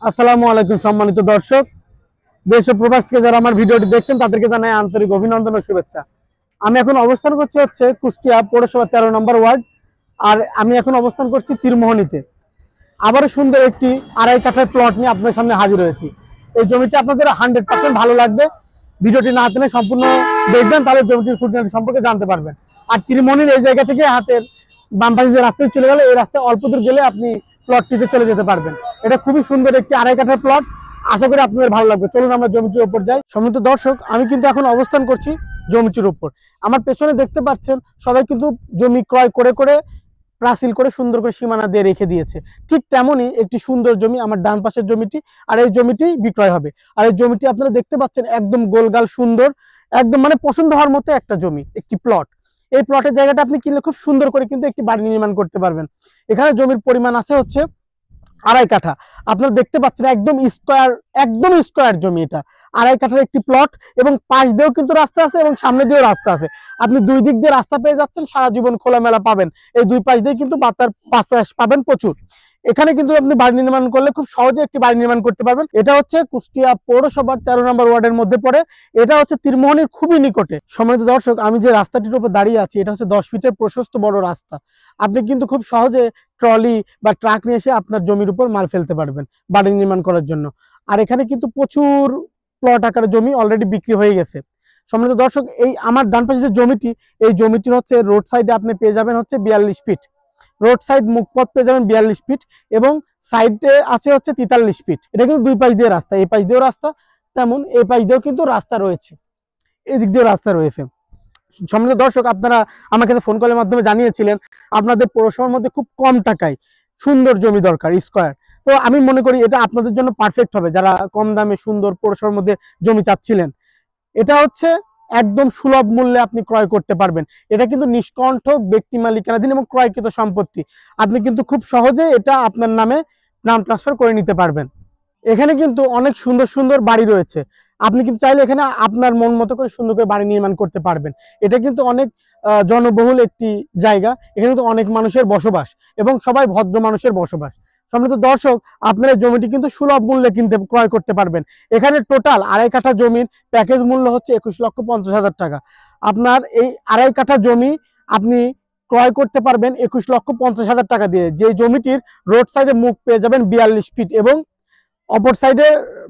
আসসালামু আলাইকুম সম্মানিত দর্শক, দেশ ও প্রবাস থেকে যারা আমার ভিডিওটি দেখছেন তাদেরকে জানাই আন্তরিক অভিনন্দন ও শুভেচ্ছা। আমি এখন অবস্থান করছি কুষ্টিয়া পৌরসভা 13 নম্বর ওয়ার্ড। আর আমি এখন অবস্থান করছি তীরমোহনীতে। আবারও সুন্দর একটি 2.5 কাঠার প্লট নিয়ে আপনাদের সামনে হাজির হয়েছি। এই জমিটি আপনাদের 100% ভালো লাগবে। ভিডিওটি না টেনে সম্পূর্ণ দেখবেন, তাহলে জমিটির খুঁটিনাটি সম্পর্কে জানতে পারবেন। আর তীরমোহনীর এই জায়গা থেকে হাতের বাম পাশে যে রাস্তায় চলে গেলে এই রাস্তায় অল্প দূর গেলে আপনি প্লটটিতে চলে যেতে পারবেন। এটা খুবই সুন্দর একটি 2.5 কাঠার প্লট। আশা করি আপনাদের ভালো লাগবে। চলুন আমরা জমিটির উপর যাই। সম্মানিত দর্শক, আমি কিন্তু এখন অবস্থান করছি জমিটির উপর। আমার পেছনে দেখতে পাচ্ছেন সবাই কিন্তু জমি ক্রয় করে করে প্রাচীল করে সুন্দর করে সীমানা দিয়ে রেখে দিয়েছে। ঠিক তেমনই একটি সুন্দর জমি আমার ডান পাশের জমিটি, আর এই জমিটি বিক্রয় হবে। আর এই জমিটি আপনারা দেখতে পাচ্ছেন একদম গোলগাল সুন্দর, একদম মানে পছন্দ হওয়ার মতো একটা জমি, একটি প্লট। এই প্লটের জায়গাটা আপনি কিনলে খুব সুন্দর করে কিন্তু একটি বাড়ি নির্মাণ করতে পারবেন। এখানে জমির পরিমাণ আছে 2.5 কাঠা। আপনারা দেখতে পাচ্ছেন একদম স্কোয়ার জমি। এটা 2.5 কাঠার একটি প্লট, এবং পাশ দিয়েও কিন্তু রাস্তা আছে এবং সামনে দিয়েও রাস্তা আছে। আপনি দুই দিক দিয়ে রাস্তা পেয়ে যাচ্ছেন, সারা জীবন খোলামেলা পাবেন। এই দুই পাশ দিয়ে কিন্তু বাতাস পাবেন প্রচুর। এখানে কিন্তু আপনি বাড়ি নির্মাণ করলে খুব সহজে একটি বাড়ি নির্মাণ করতে পারবেন। এটা কুষ্টিয়া পৌরসভার 13 নম্বর ওয়ার্ডের মধ্যে পড়ে। এটা তীরমোহনীর খুবই নিকটে। সম্মানিত দর্শক, আমি যে রাস্তাটির উপর দাঁড়িয়ে আছি এটা 10 ফিটের প্রশস্ত বড় রাস্তা। আপনি কিন্তু খুব সহজে ট্রলি বা ট্রাক নিয়ে এসে আপনার জমির উপর মাল ফেলতে পারবেন বাড়ি নির্মাণ করার জন্য। আর এখানে কিন্তু প্রচুর প্লট আকারে জমি অলরেডি বিক্রি হয়ে গেছে। সম্মানিত দর্শক, এই আমার ডান পাশে যে জমিটি, এই জমিটির রোড সাইডে আপনি পেয়ে যাবেন 42 ফিট। রোড সাইড মুখপথ পেয়ে যাবেন 42 ফিট, এবং সাইডে আছে 43 ফিট। এটা কিন্তু দুই পাশ দিয়ে রাস্তা, এই পাশ দিয়েও রাস্তা, তেমন এই পাশ দিয়েও কিন্তু রাস্তা রয়েছে, এই দিক দিয়েও রাস্তা রয়েছে। সম্মানিত দর্শক, আপনারা আমাকে ফোন কলের মাধ্যমে জানিয়েছিলেন আপনাদের পৌরসভার মধ্যে খুব কম টাকায় সুন্দর জমি দরকার স্কয়ার। তো আমি মনে করি এটা আপনাদের জন্য পারফেক্ট হবে, যারা কম দামে সুন্দর পৌরসভার মধ্যে জমি চাচ্ছিলেন। এটা একদম সুলভ মূল্যে আপনি ক্রয় করতে পারবেন। এটা কিন্তু নিষ্কণ্ঠক ব্যক্তি মালিকানাধীন এবং ক্রয়কৃত সম্পত্তি। আপনি কিন্তু খুব সহজে এটা আপনার নামে নাম ট্রান্সফার করে নিতে পারবেন। এখানে কিন্তু অনেক সুন্দর সুন্দর বাড়ি রয়েছে। আপনি কিন্তু চাইলে এখানে আপনার মন মতো করে সুন্দর করে বাড়ি নির্মাণ করতে পারবেন। এটা কিন্তু অনেক জনবহুল একটি জায়গা। এখানে কিন্তু অনেক মানুষের বসবাস এবং সবাই ভদ্র মানুষের বসবাস। সম্মানিত দর্শক, আপনার জমিটি কিন্তু সুলভ মূল্যে ক্রয় করতে পারবেন। এখানে টোটাল 2.5 কাঠা জমির প্যাকেজ মূল্য 21,50,000 টাকা। আপনার এই 2.5 কাঠা জমি আপনি ক্রয় করতে পারবেন 21,50,000 টাকা দিয়ে। যে জমিটির রোড সাইডে মুখ পেয়ে যাবেন 42 ফিট, এবং অপর সাইডে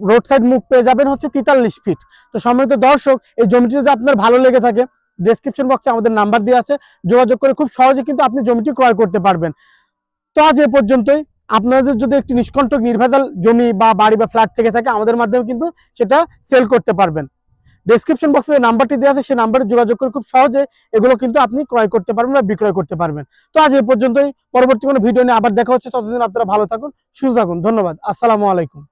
রোড সাইড মুখ পেয়ে যাবেন 43 ফিট। তো সম্মানিত দর্শক, এই জমিটি যদি আপনার ভালো লেগে থাকে, ডেসক্রিপশন বক্সে আমাদের নাম্বার দেওয়া আছে, যোগাযোগ করে খুব সহজে কিন্তু আপনি জমিটি ক্রয় করতে পারবেন। তো আজ এ পর্যন্তই। আপনাদের যদি একটি নিষ্কণ্টক নির্ভেজাল জমি বা বাড়ি বা ফ্ল্যাট থেকে থাকে, আমাদের মাধ্যমে কিন্তু সেটা সেল করতে পারবেন। ডেসক্রিপশন বক্সে যে নাম্বারটি দেওয়া আছে সেই নাম্বারে যোগাযোগ করে খুব সহজে এগুলো কিন্তু আপনি ক্রয় করতে পারবেন বা বিক্রয় করতে পারবেন। তো আজ এ পর্যন্তই। পরবর্তী কোনো ভিডিও নিয়ে আবার দেখা হচ্ছে। ততদিন আপনারা ভালো থাকুন, সুস্থ থাকুন। ধন্যবাদ। আসসালামু আলাইকুম।